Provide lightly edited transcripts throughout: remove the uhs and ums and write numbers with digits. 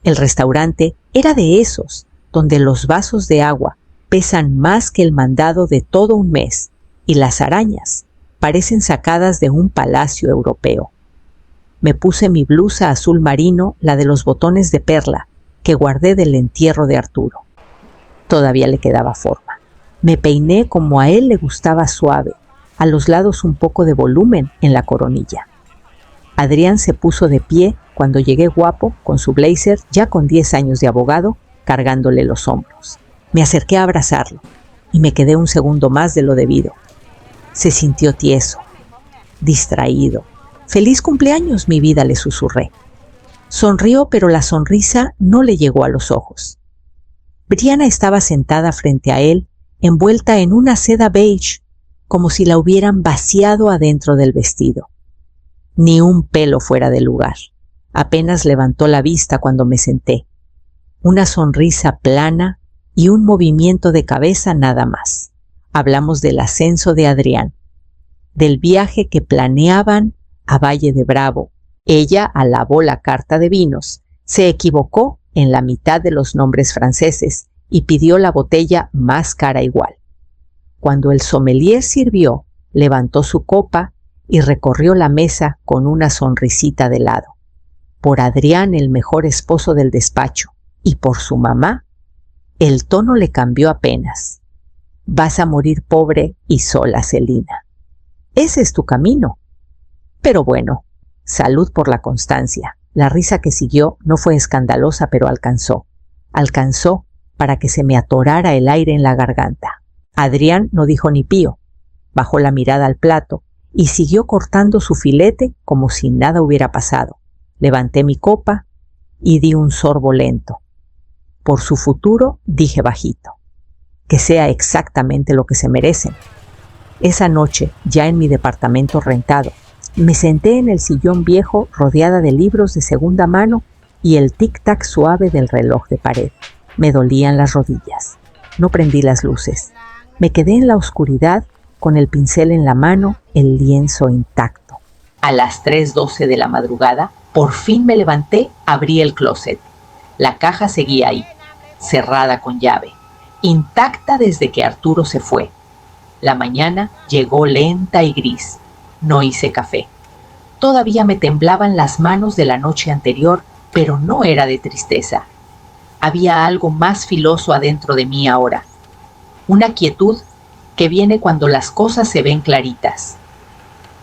El restaurante era de esos, donde los vasos de agua pesan más que el mandado de todo un mes y las arañas parecen sacadas de un palacio europeo. Me puse mi blusa azul marino, la de los botones de perla, que guardé del entierro de Arturo. Todavía le quedaba forma. Me peiné como a él le gustaba, suave, a los lados un poco de volumen en la coronilla. Adrián se puso de pie cuando llegué guapo, con su blazer, ya con 10 años de abogado, cargándole los hombros. Me acerqué a abrazarlo y me quedé un segundo más de lo debido. Se sintió tieso, distraído. «Feliz cumpleaños, mi vida», le susurré. Sonrió, pero la sonrisa no le llegó a los ojos. Brianna estaba sentada frente a él, envuelta en una seda beige, como si la hubieran vaciado adentro del vestido. Ni un pelo fuera de lugar. Apenas levantó la vista cuando me senté. Una sonrisa plana y un movimiento de cabeza nada más. Hablamos del ascenso de Adrián, del viaje que planeaban a Valle de Bravo. Ella alabó la carta de vinos, se equivocó en la mitad de los nombres franceses y pidió la botella más cara igual. Cuando el sommelier sirvió, levantó su copa y recorrió la mesa con una sonrisita de lado. Por Adrián, el mejor esposo del despacho, y por su mamá, el tono le cambió apenas. «Vas a morir pobre y sola, Celina. Ese es tu camino. Pero bueno, salud por la constancia». La risa que siguió no fue escandalosa, pero alcanzó. Alcanzó para que se me atorara el aire en la garganta. Adrián no dijo ni pío. Bajó la mirada al plato y siguió cortando su filete como si nada hubiera pasado. Levanté mi copa y di un sorbo lento. Por su futuro, dije bajito, que sea exactamente lo que se merecen. Esa noche, ya en mi departamento rentado, me senté en el sillón viejo rodeada de libros de segunda mano y el tic-tac suave del reloj de pared. Me dolían las rodillas. No prendí las luces. Me quedé en la oscuridad con el pincel en la mano, el lienzo intacto. A las 3:12 de la madrugada, por fin me levanté, abrí el closet. La caja seguía ahí, cerrada con llave, intacta desde que Arturo se fue. La mañana llegó lenta y gris. No hice café. Todavía me temblaban las manos de la noche anterior, pero no era de tristeza. Había algo más filoso adentro de mí ahora. Una quietud que viene cuando las cosas se ven claritas.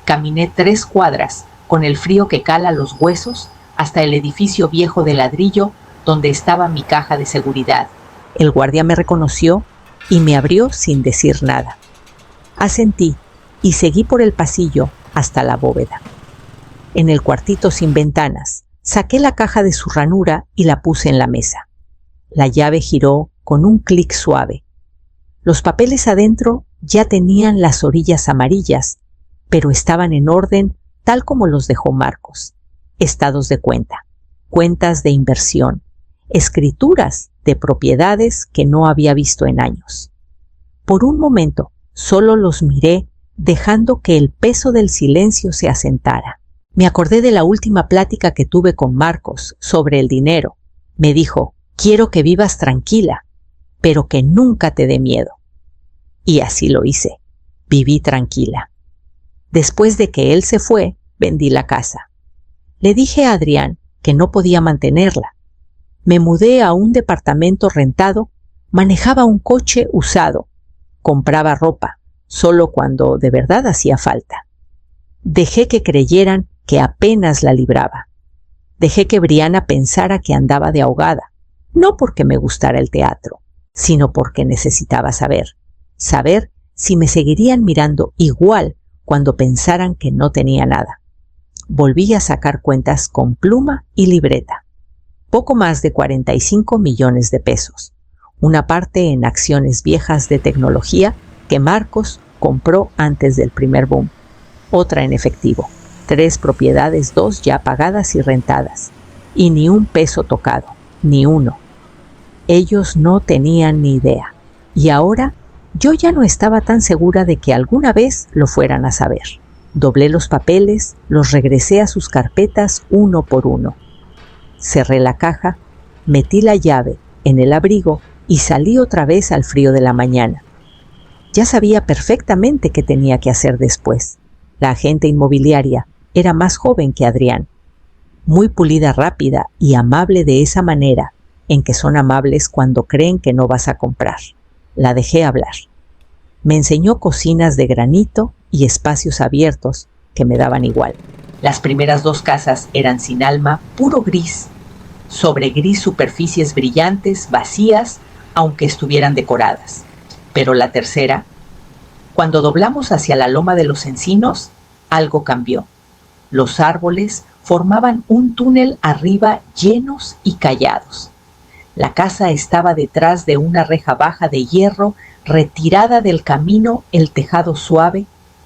Caminé 3 cuadras, con el frío que cala los huesos, hasta el edificio viejo de ladrillo donde estaba mi caja de seguridad. El guardia me reconoció y me abrió sin decir nada. Asentí y seguí por el pasillo hasta la bóveda. En el cuartito sin ventanas, saqué la caja de su ranura y la puse en la mesa. La llave giró con un clic suave. Los papeles adentro ya tenían las orillas amarillas, pero estaban en orden tal como los dejó Marcos. Estados de cuenta, cuentas de inversión, escrituras de propiedades que no había visto en años. Por un momento solo los miré, dejando que el peso del silencio se asentara. Me acordé de la última plática que tuve con Marcos sobre el dinero. Me dijo: «Quiero que vivas tranquila, pero que nunca te dé miedo». Y así lo hice. Viví tranquila. Después de que él se fue, vendí la casa. Le dije a Adrián que no podía mantenerla. Me mudé a un departamento rentado, manejaba un coche usado, compraba ropa, solo cuando de verdad hacía falta. Dejé que creyeran que apenas la libraba. Dejé que Brianna pensara que andaba de ahogada, no porque me gustara el teatro, sino porque necesitaba saber si me seguirían mirando igual cuando pensaran que no tenía nada. Volví a sacar cuentas con pluma y libreta. Poco más de 45 millones de pesos. Una parte en acciones viejas de tecnología que Marcos compró antes del primer boom. Otra en efectivo. 3 propiedades, 2 ya pagadas y rentadas. Y ni un peso tocado, ni uno. Ellos no tenían ni idea. Y ahora yo ya no estaba tan segura de que alguna vez lo fueran a saber. Doblé los papeles, los regresé a sus carpetas uno por uno. Cerré la caja Metí la llave en el abrigo y salí otra vez al frío de la mañana. Ya sabía perfectamente qué tenía que hacer después. La agente inmobiliaria era más joven que Adrián, muy pulida, rápida y amable de esa manera en que son amables cuando creen que no vas a comprar. La dejé hablar. Me enseñó cocinas de granito y espacios abiertos que me daban igual. Las primeras 2 casas eran sin alma, puro gris, sobre gris superficies brillantes, vacías, aunque estuvieran decoradas. Pero la tercera, cuando doblamos hacia la loma de los encinos, algo cambió. Los árboles formaban un túnel arriba llenos y callados. La casa estaba detrás de una reja baja de hierro, retirada del camino, el tejado suave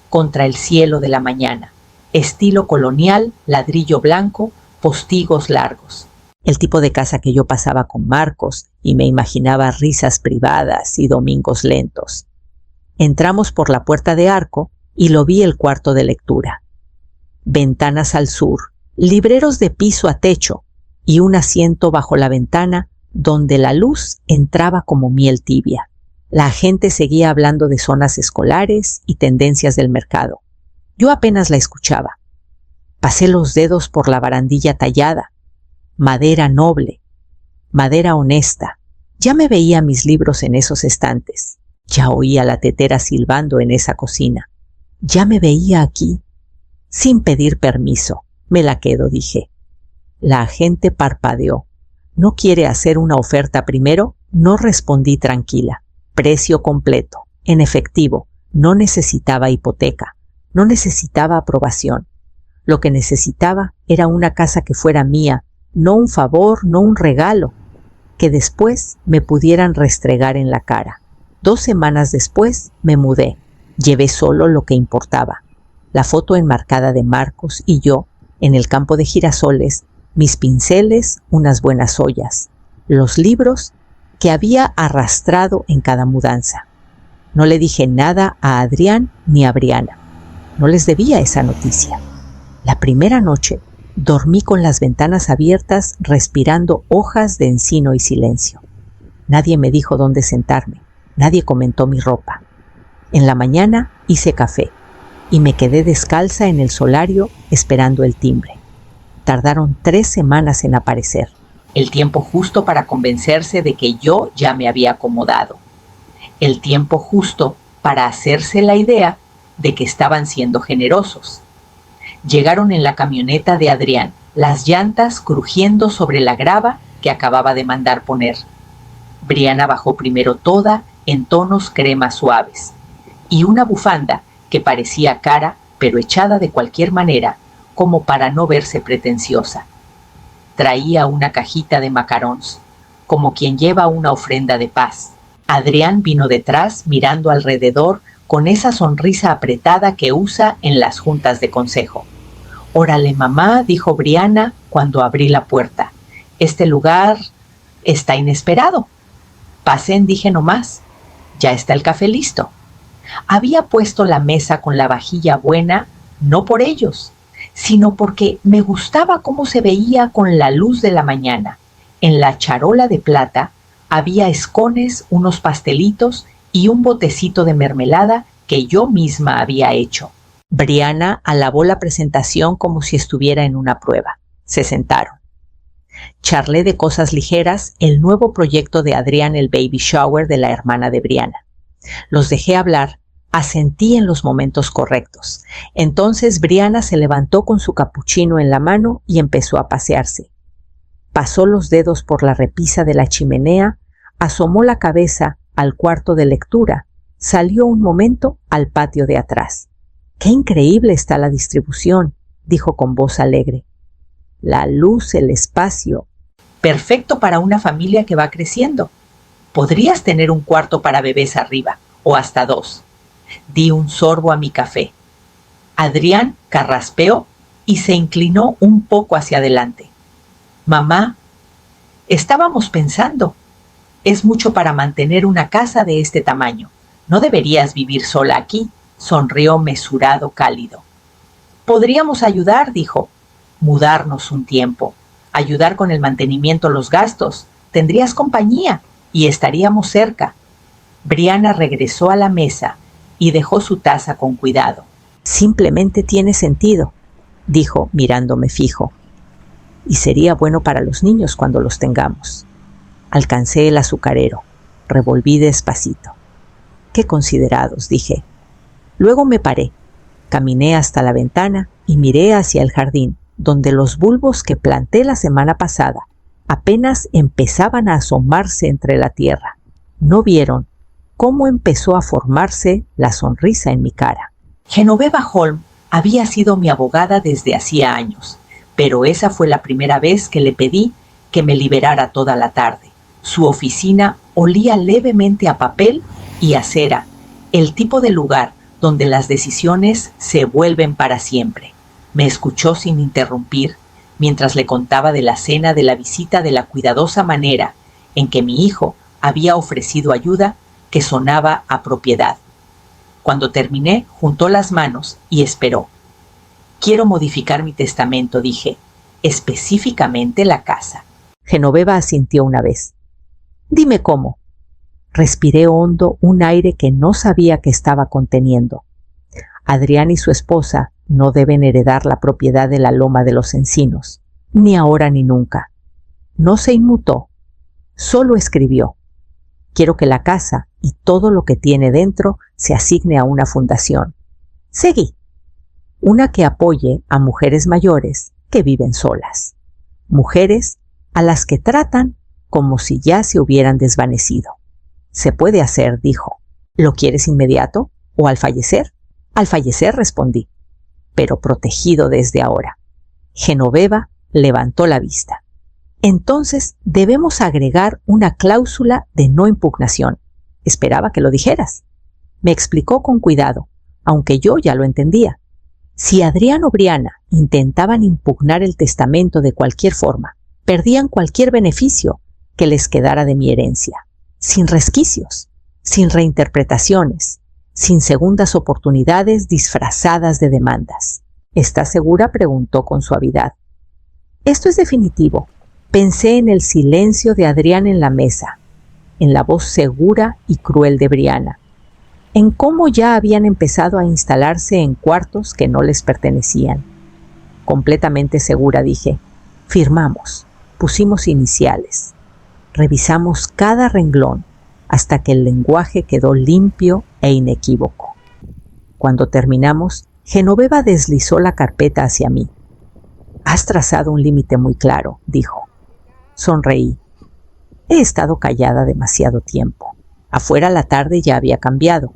contra el cielo de la mañana. Estilo colonial, ladrillo blanco, postigos largos. El tipo de casa que yo pasaba con Marcos y me imaginaba risas privadas y domingos lentos. Entramos por la puerta de arco y lo vi el cuarto de lectura. Ventanas al sur, libreros de piso a techo y un asiento bajo la ventana donde la luz entraba como miel tibia. La gente seguía hablando de zonas escolares y tendencias del mercado. Yo apenas la escuchaba. Pasé los dedos por la barandilla tallada. Madera noble, madera honesta. Ya me veía mis libros en esos estantes. Ya oía la tetera silbando en esa cocina. Ya me veía aquí. Sin pedir permiso, me la quedo, dije. La agente parpadeó. ¿No quiere hacer una oferta primero? No, respondí tranquila. Precio completo, en efectivo. No necesitaba hipoteca. No necesitaba aprobación. Lo que necesitaba era una casa que fuera mía, no un favor, no un regalo, que después me pudieran restregar en la cara. 2 semanas después me mudé. Llevé solo lo que importaba. La foto enmarcada de Marcos y yo en el campo de girasoles, mis pinceles, unas buenas ollas, los libros que había arrastrado en cada mudanza. No le dije nada a Adrián ni a Briana. No les debía esa noticia. La primera noche dormí con las ventanas abiertas, respirando hojas de encino y silencio. Nadie me dijo dónde sentarme. Nadie comentó mi ropa. En la mañana hice café y me quedé descalza en el solario esperando el timbre. Tardaron 3 semanas en aparecer. El tiempo justo para convencerse de que yo ya me había acomodado. El tiempo justo para hacerse la idea de que estaban siendo generosos. Llegaron en la camioneta de Adrián, las llantas crujiendo sobre la grava que acababa de mandar poner. Briana bajó primero toda en tonos crema suaves, y una bufanda que parecía cara, pero echada de cualquier manera, como para no verse pretenciosa. Traía una cajita de macarons, como quien lleva una ofrenda de paz. Adrián vino detrás mirando alrededor con esa sonrisa apretada que usa en las juntas de consejo. «Órale, mamá», dijo Briana cuando abrí la puerta. «Este lugar está inesperado». «Pasen», dije nomás. «Ya está el café listo». Había puesto la mesa con la vajilla buena, no por ellos, sino porque me gustaba cómo se veía con la luz de la mañana. En la charola de plata había escones, unos pastelitos y un botecito de mermelada que yo misma había hecho. Briana alabó la presentación como si estuviera en una prueba. Se sentaron. Charlé de cosas ligeras, el nuevo proyecto de Adrián, el baby shower de la hermana de Briana. Los dejé hablar, asentí en los momentos correctos. Entonces Briana se levantó con su capuchino en la mano y empezó a pasearse. Pasó los dedos por la repisa de la chimenea, asomó la cabeza al cuarto de lectura, salió un momento al patio de atrás. «Qué increíble está la distribución», dijo con voz alegre. «La luz, el espacio. Perfecto para una familia que va creciendo. Podrías tener un cuarto para bebés arriba, o hasta 2. Di un sorbo a mi café. Adrián carraspeó y se inclinó un poco hacia adelante. «Mamá, estábamos pensando. Es mucho para mantener una casa de este tamaño. No deberías vivir sola aquí», sonrió mesurado, cálido. «Podríamos ayudar», dijo. «Mudarnos un tiempo. ayudar con el mantenimiento, los gastos. Tendrías compañía y estaríamos cerca. Brianna regresó a la mesa y dejó su taza con cuidado. Simplemente tiene sentido, dijo mirándome fijo. Y sería bueno para los niños cuando los tengamos. Alcancé el azucarero. Revolví despacito. Qué considerados, dije. Luego me paré. Caminé hasta la ventana y miré hacia el jardín, donde los bulbos que planté la semana pasada apenas empezaban a asomarse entre la tierra. No vieron cómo empezó a formarse la sonrisa en mi cara. Genoveva Holm había sido mi abogada desde hacía años, pero esa fue la primera vez que le pedí que me liberara toda la tarde. Su oficina olía levemente a papel y a cera, el tipo de lugar donde las decisiones se vuelven para siempre. Me escuchó sin interrumpir mientras le contaba de la cena de la visita, de la cuidadosa manera en que mi hijo había ofrecido ayuda que sonaba a propiedad. Cuando terminé, juntó las manos y esperó. Quiero modificar mi testamento, dije, específicamente la casa. Genoveva asintió una vez. Dime cómo. Respiré hondo un aire que no sabía que estaba conteniendo. Adrián y su esposa no deben heredar la propiedad de la Loma de los Encinos, ni ahora ni nunca. No se inmutó, solo escribió. Quiero que la casa y todo lo que tiene dentro se asigne a una fundación. Seguí. Una que apoye a mujeres mayores que viven solas. Mujeres a las que tratan como si ya se hubieran desvanecido. Se puede hacer, dijo. ¿Lo quieres inmediato o al fallecer? Al fallecer, respondí, pero protegido desde ahora. Genoveva levantó la vista. Entonces debemos agregar una cláusula de no impugnación. Esperaba que lo dijeras. Me explicó con cuidado, aunque yo ya lo entendía. Si Adrián o Brianna intentaban impugnar el testamento de cualquier forma, perdían cualquier beneficio que les quedara de mi herencia. Sin resquicios, sin reinterpretaciones, sin segundas oportunidades disfrazadas de demandas. ¿Estás segura?, preguntó con suavidad. Esto es definitivo. Pensé en el silencio de Adrián en la mesa, en la voz segura y cruel de Brianna, en cómo ya habían empezado a instalarse en cuartos que no les pertenecían. Completamente segura, dije. Firmamos, pusimos iniciales. Revisamos cada renglón hasta que el lenguaje quedó limpio e inequívoco. Cuando terminamos, Genoveva deslizó la carpeta hacia mí. Has trazado un límite muy claro, dijo. Sonreí. He estado callada demasiado tiempo. Afuera la tarde ya había cambiado.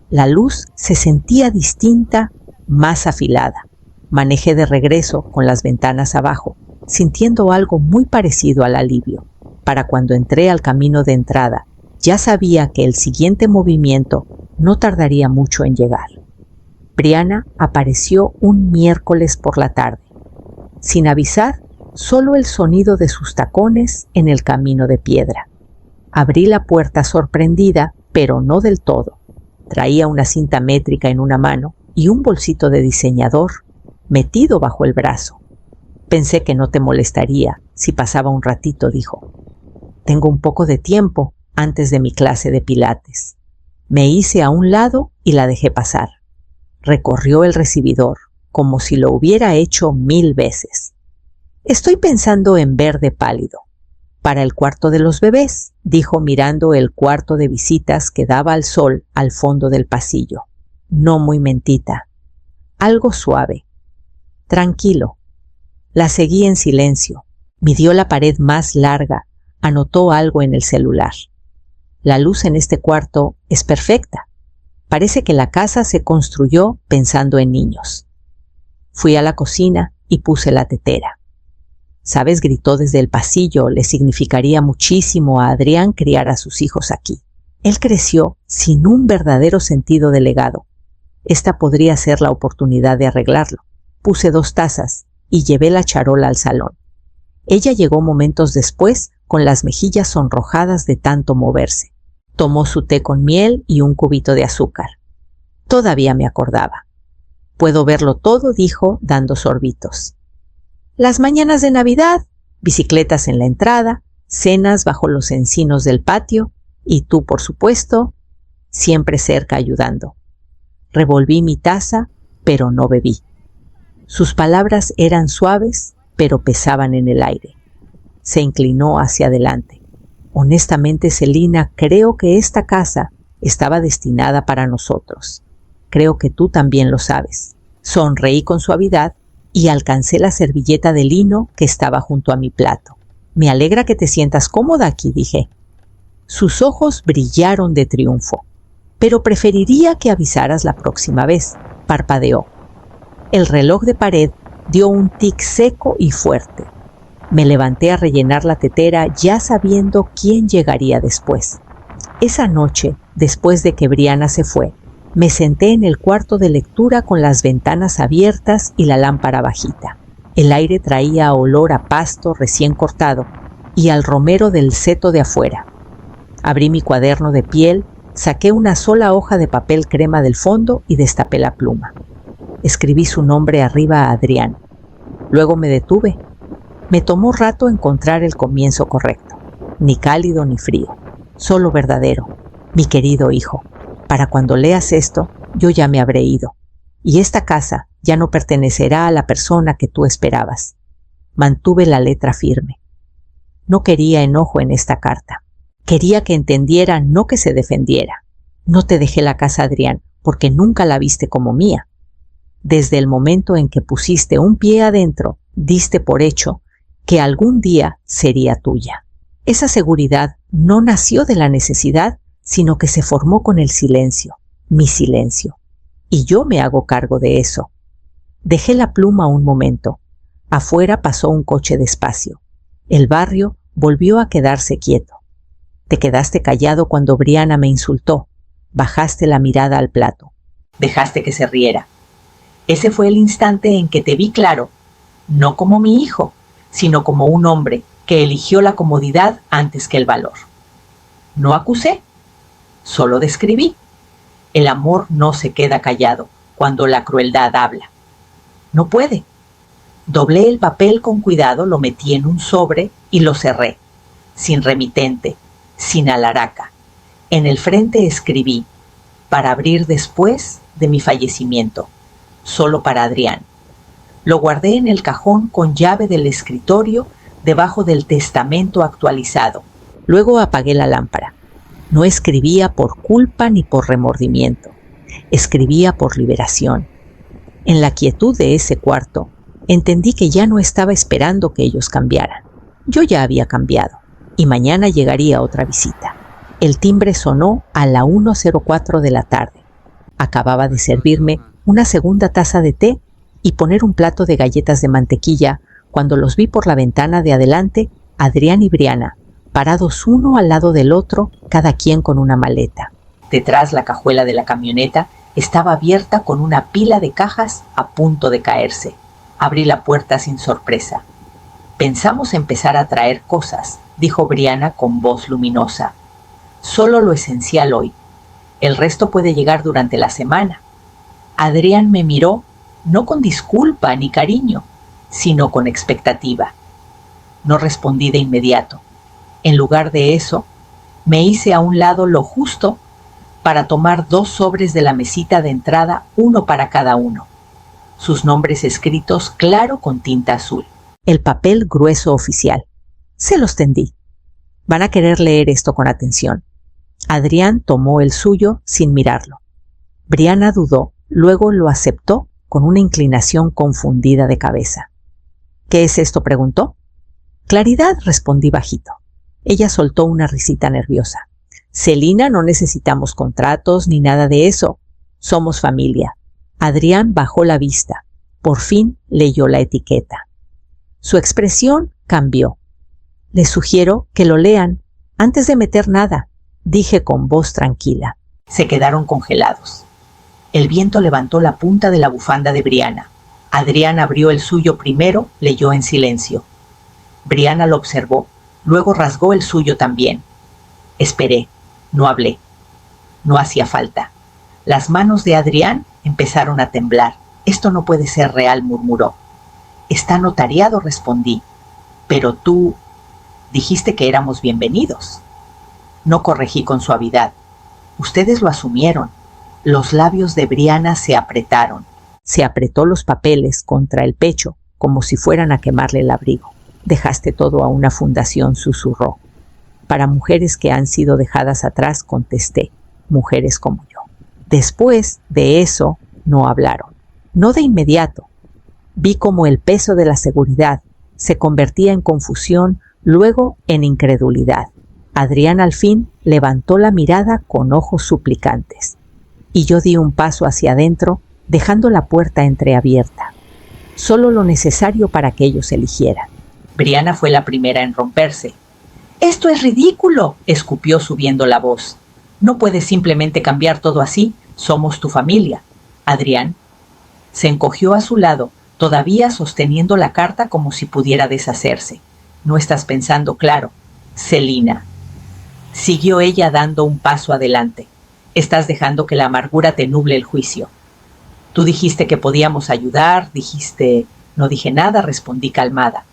La luz se sentía distinta, más afilada. Manejé de regreso con las ventanas abajo, sintiendo algo muy parecido al alivio. Para cuando entré al camino de entrada, ya sabía que el siguiente movimiento no tardaría mucho en llegar. Brianna apareció un miércoles por la tarde. Sin avisar, solo el sonido de sus tacones en el camino de piedra. Abrí la puerta sorprendida, pero no del todo. Traía una cinta métrica en una mano y un bolsito de diseñador metido bajo el brazo. Pensé que no te molestaría si pasaba un ratito, dijo. Tengo un poco de tiempo antes de mi clase de pilates. Me hice a un lado y la dejé pasar. Recorrió el recibidor, como si lo hubiera hecho 1000 veces. Estoy pensando en verde pálido. Para el cuarto de los bebés, dijo mirando el cuarto de visitas que daba al sol al fondo del pasillo. No muy mentita. Algo suave. Tranquilo. La seguí en silencio. Midió la pared más larga. Anotó algo en el celular. La luz en este cuarto es perfecta. Parece que la casa se construyó pensando en niños. Fui a la cocina y puse la tetera. ¿Sabes?, gritó desde el pasillo, le significaría muchísimo a Adrián criar a sus hijos aquí. Él creció sin un verdadero sentido de legado. Esta podría ser la oportunidad de arreglarlo. Puse 2 tazas y llevé la charola al salón. Ella llegó momentos después con las mejillas sonrojadas de tanto moverse. Tomó su té con miel y un cubito de azúcar. Todavía me acordaba. Puedo verlo todo, dijo, dando sorbitos. Las mañanas de Navidad, Bicicletas en la entrada, cenas bajo los encinos del patio y tú, por supuesto, siempre cerca ayudando. Revolví mi taza, pero no bebí. Sus palabras eran suaves, pero pesaban en el aire. Se inclinó hacia adelante. Honestamente, Celina, creo que esta casa estaba destinada para nosotros. Creo que tú también lo sabes. Sonreí con suavidad y alcancé la servilleta de lino que estaba junto a mi plato. Me alegra que te sientas cómoda aquí, dije. Sus ojos brillaron de triunfo. Pero preferiría que avisaras la próxima vez, parpadeó. El reloj de pared dio un tic seco y fuerte. Me levanté a rellenar la tetera ya sabiendo quién llegaría después. Esa noche, después de que Brianna se fue, me senté en el cuarto de lectura con las ventanas abiertas y la lámpara bajita. El aire traía olor a pasto recién cortado y al romero del seto de afuera. Abrí mi cuaderno de piel, saqué una sola hoja de papel crema del fondo y destapé la pluma. Escribí su nombre arriba a Adrián. Luego me detuve. Me tomó rato encontrar el comienzo correcto. Ni cálido ni frío, solo verdadero. Mi querido hijo, para cuando leas esto, yo ya me habré ido. Y esta casa ya no pertenecerá a la persona que tú esperabas. Mantuve la letra firme. No quería enojo en esta carta. Quería que entendiera, no que se defendiera. No te dejé la casa, Adrián, porque nunca la viste como mía. Desde el momento en que pusiste un pie adentro, diste por hecho que algún día sería tuya. Esa seguridad no nació de la necesidad, sino que se formó con el silencio, mi silencio. Y yo me hago cargo de eso. Dejé la pluma un momento. Afuera pasó un coche despacio. El barrio volvió a quedarse quieto. Te quedaste callado cuando Brianna me insultó. Bajaste la mirada al plato. Dejaste que se riera. Ese fue el instante en que te vi claro, no como mi hijo, sino como un hombre que eligió la comodidad antes que el valor. No acusé, solo describí. El amor no se queda callado cuando la crueldad habla. No puede. Doblé el papel con cuidado, lo metí en un sobre y lo cerré, sin remitente, sin alaraca. En el frente escribí, para abrir después de mi fallecimiento, solo para Adrián. Lo guardé en el cajón con llave del escritorio debajo del testamento actualizado. Luego apagué la lámpara. No escribía por culpa ni por remordimiento. Escribía por liberación. En la quietud de ese cuarto, entendí que ya no estaba esperando que ellos cambiaran. Yo ya había cambiado, y mañana llegaría otra visita. El timbre sonó a la 1:04 de la tarde. Acababa de servirme una segunda taza de té y poner un plato de galletas de mantequilla cuando los vi por la ventana de adelante, Adrián y Brianna, parados uno al lado del otro, cada quien con una maleta. Detrás, la cajuela de la camioneta estaba abierta con una pila de cajas a punto de caerse. Abrí la puerta sin sorpresa. Pensamos empezar a traer cosas, dijo Brianna con voz luminosa. Solo lo esencial hoy. El resto puede llegar durante la semana. Adrián me miró, no con disculpa ni cariño, sino con expectativa. No respondí de inmediato. En lugar de eso, me hice a un lado lo justo para tomar 2 sobres de la mesita de entrada, uno para cada uno. Sus nombres escritos claro con tinta azul. El papel grueso oficial. Se los tendí. Van a querer leer esto con atención. Adrián tomó el suyo sin mirarlo. Brianna dudó, luego lo aceptó con una inclinación confundida de cabeza. ¿Qué es esto?, preguntó. Claridad, respondí bajito. Ella soltó una risita nerviosa. Celina, no necesitamos contratos ni nada de eso. Somos familia. Adrián bajó la vista. Por fin leyó la etiqueta. Su expresión cambió. Les sugiero que lo lean antes de meter nada, dije con voz tranquila. Se quedaron congelados. El viento levantó la punta de la bufanda de Brianna. Adrián abrió el suyo primero, leyó en silencio. Brianna lo observó, luego rasgó el suyo también. Esperé, no hablé. No hacía falta. Las manos de Adrián empezaron a temblar. Esto no puede ser real, murmuró. Está notariado, respondí. Pero tú dijiste que éramos bienvenidos. No corregí con suavidad. Ustedes lo asumieron. Los labios de Brianna se apretaron. Se apretó los papeles contra el pecho como si fueran a quemarle el abrigo. Dejaste todo a una fundación, susurró. Para mujeres que han sido dejadas atrás, contesté, mujeres como yo. Después de eso, no hablaron. No de inmediato. Vi cómo el peso de la seguridad se convertía en confusión, luego en incredulidad. Adrián al fin levantó la mirada con ojos suplicantes. Y yo di un paso hacia adentro, dejando la puerta entreabierta. Solo lo necesario para que ellos eligieran. Brianna fue la primera en romperse. «¡Esto es ridículo!», escupió subiendo la voz. «No puedes simplemente cambiar todo así. Somos tu familia». Adrián se encogió a su lado, todavía sosteniendo la carta como si pudiera deshacerse. «No estás pensando claro, Celina». Siguió ella dando un paso adelante. «Estás dejando que la amargura te nuble el juicio. Tú dijiste que podíamos ayudar, dijiste...». «No dije nada», respondí calmada.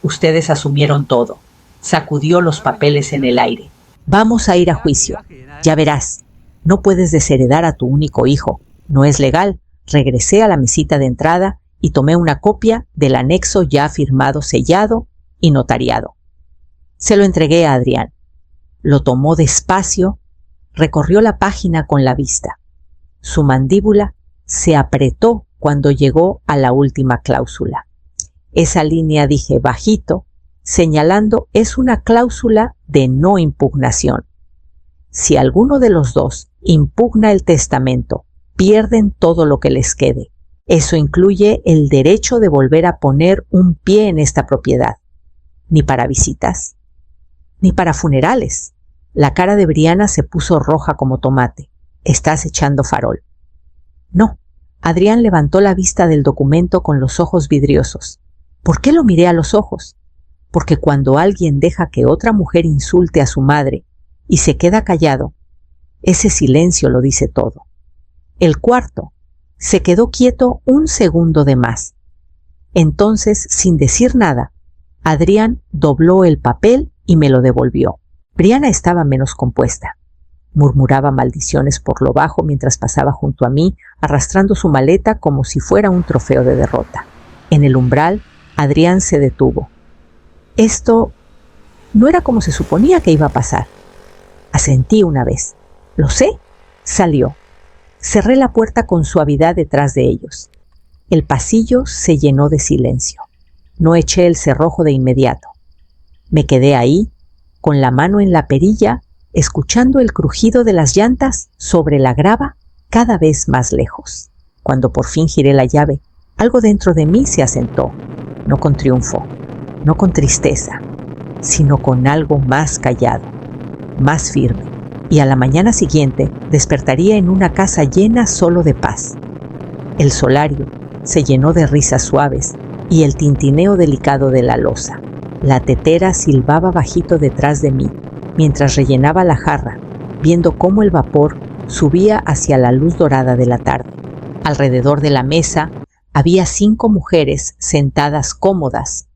«Ustedes asumieron todo». Sacudió los papeles en el aire. «Vamos a ir a juicio. Ya verás. No puedes desheredar a tu único hijo. No es legal». Regresé a la mesita de entrada y tomé una copia del anexo ya firmado, sellado y notariado. Se lo entregué a Adrián. Lo tomó despacio, recorrió la página con la vista. Su mandíbula se apretó cuando llegó a la última cláusula. Esa línea, dije bajito, señalando, es una cláusula de no impugnación. Si alguno de los dos impugna el testamento, pierden todo lo que les quede. Eso incluye el derecho de volver a poner un pie en esta propiedad. Ni para visitas, ni para funerales. La cara de Brianna se puso roja como tomate. «Estás echando farol». «No». Adrián levantó la vista del documento con los ojos vidriosos. ¿Por qué lo miré a los ojos? Porque cuando alguien deja que otra mujer insulte a su madre y se queda callado, ese silencio lo dice todo. El cuarto se quedó quieto un segundo de más. Entonces, sin decir nada, Adrián dobló el papel y me lo devolvió. Brianna estaba menos compuesta. Murmuraba maldiciones por lo bajo mientras pasaba junto a mí, arrastrando su maleta como si fuera un trofeo de derrota. En el umbral, Adrián se detuvo. Esto no era como se suponía que iba a pasar. Asentí una vez. «Lo sé». Salió. Cerré la puerta con suavidad detrás de ellos. El pasillo se llenó de silencio. No eché el cerrojo de inmediato. Me quedé ahí, con la mano en la perilla, escuchando el crujido de las llantas sobre la grava cada vez más lejos. Cuando por fin giré la llave, algo dentro de mí se asentó, no con triunfo, no con tristeza, sino con algo más callado, más firme. Y a la mañana siguiente despertaría en una casa llena solo de paz. El solario se llenó de risas suaves y el tintineo delicado de la loza. La tetera silbaba bajito detrás de mí, mientras rellenaba la jarra, viendo cómo el vapor subía hacia la luz dorada de la tarde. Alrededor de la mesa había 5 mujeres sentadas cómodas,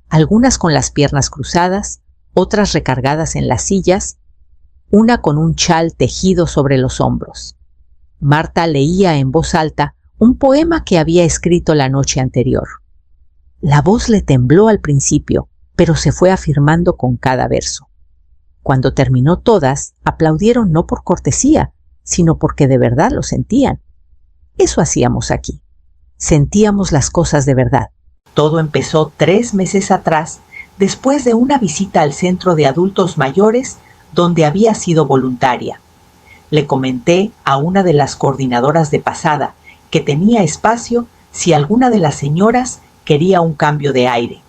algunas con las piernas cruzadas, otras recargadas en las sillas, una con un chal tejido sobre los hombros. Marta leía en voz alta un poema que había escrito la noche anterior. La voz le tembló al principio, pero se fue afirmando con cada verso. Cuando terminó todas, aplaudieron no por cortesía, sino porque de verdad lo sentían. Eso hacíamos aquí. Sentíamos las cosas de verdad. Todo empezó 3 meses atrás, después de una visita al centro de adultos mayores donde había sido voluntaria. Le comenté a una de las coordinadoras de pasada que tenía espacio si alguna de las señoras quería un cambio de aire.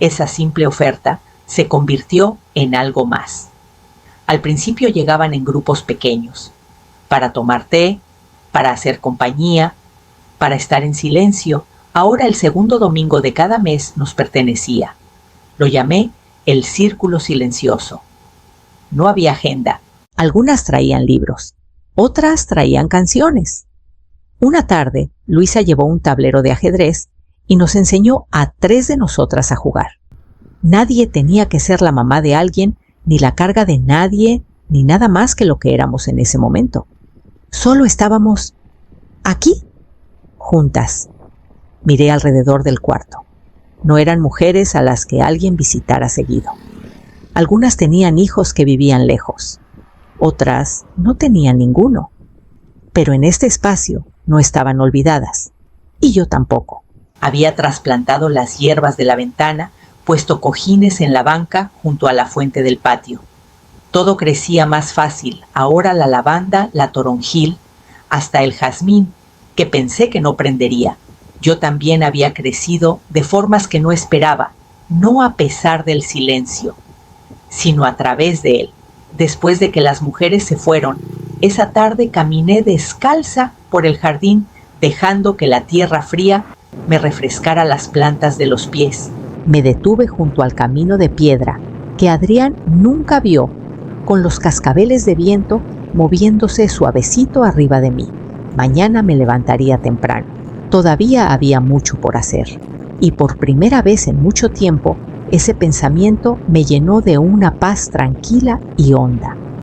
Esa simple oferta se convirtió en algo más. Al principio llegaban en grupos pequeños, para tomar té, para hacer compañía, para estar en silencio. Ahora el segundo domingo de cada mes nos pertenecía. Lo llamé el Círculo Silencioso. No había agenda. Algunas traían libros, otras traían canciones. Una tarde, Luisa llevó un tablero de ajedrez y nos enseñó a 3 de nosotras a jugar. Nadie tenía que ser la mamá de alguien, ni la carga de nadie, ni nada más que lo que éramos en ese momento. Solo estábamos aquí, juntas. Miré alrededor del cuarto. No eran mujeres a las que alguien visitara seguido. Algunas tenían hijos que vivían lejos. Otras no tenían ninguno. Pero en este espacio no estaban olvidadas. Y yo tampoco. Había trasplantado las hierbas de la ventana, puesto cojines en la banca junto a la fuente del patio. Todo crecía más fácil, ahora la lavanda, la toronjil, hasta el jazmín, que pensé que no prendería. Yo también había crecido de formas que no esperaba, no a pesar del silencio, sino a través de él. Después de que las mujeres se fueron, esa tarde caminé descalza por el jardín, dejando que la tierra fría me refrescara las plantas de los pies. Me detuve junto al camino de piedra que Adrián nunca vio, con los cascabeles de viento moviéndose suavecito arriba de mí. Mañana me levantaría temprano. Todavía había mucho por hacer. Y por primera vez en mucho tiempo, ese pensamiento me llenó de una paz tranquila y honda.